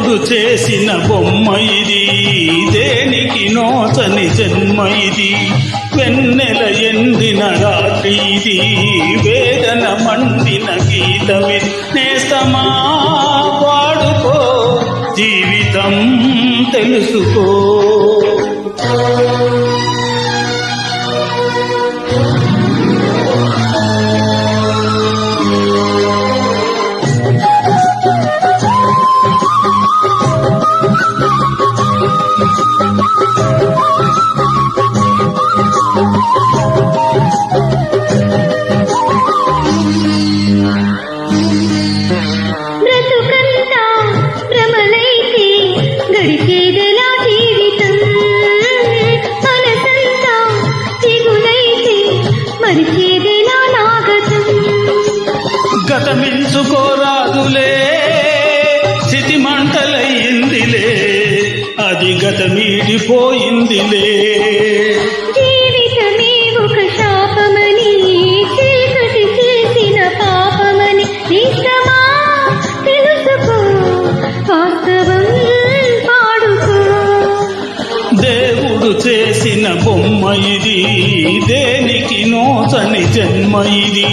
దేవుడు చేసిన బొమ్మ ఇది, దేనికి నోచని జన్మ ఇది. వెన్నెల ఎండిన రాత్రి ఇది, వేదన మండిన గీతమిది. నేస్తమా పాడుకో, జీవితం తెలుసుకో. బ్రతుకంతా భ్రమలైతే గడిచేదెలా జీవితం, మనసంతా దిగులైతే మరిచేదెలా నాగతం. గతమించుకోరాదులే, స్థితి మంటలయ్యిందిలే, అది గతమీడిపోయిందిలే. జీవితమే ఒక శాపమని, చీకటి చేసిన పాపమని నిజమా తెలుసుకో, వాస్తవం పాడుకో. దేవుడు చేసిన బొమ్మ ఇది, దేనికి నోచని జన్మ ఇది.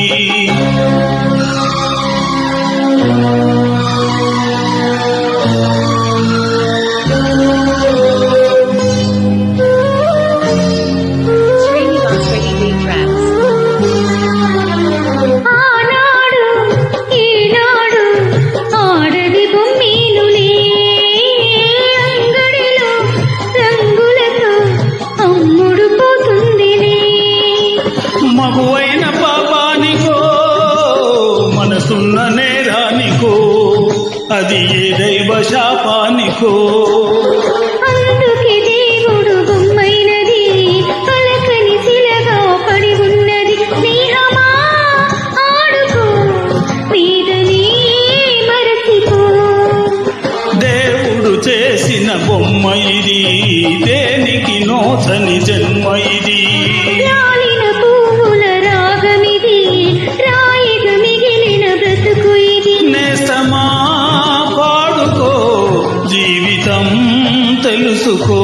ఆనాడు ఈనాడు ఆడది బొమ్మీనులే, అంగడిలో రంగులతో అమ్ముడు పోతుందిలే. మగువైన పాపానికో, మనసున్న నేరానికో, అది ఏ దైవ శాపానికో. అందుకే దేవుడు బొమ్మైనది, పలకని శిలగా పడి ఉన్నది. స్నేహమా ఆడుకో, నీదని మరచిపో. దేవుడు చేసిన బొమ్మ ఇది, దేనికి నోచని జన్మ ఇది. రాలిన పువ్వుల రాగమిది, రాయిగా మిగిలిన బ్రతుకు ఇది. నేస్తమా పాడుకో, జీవితం తెలుసుకో.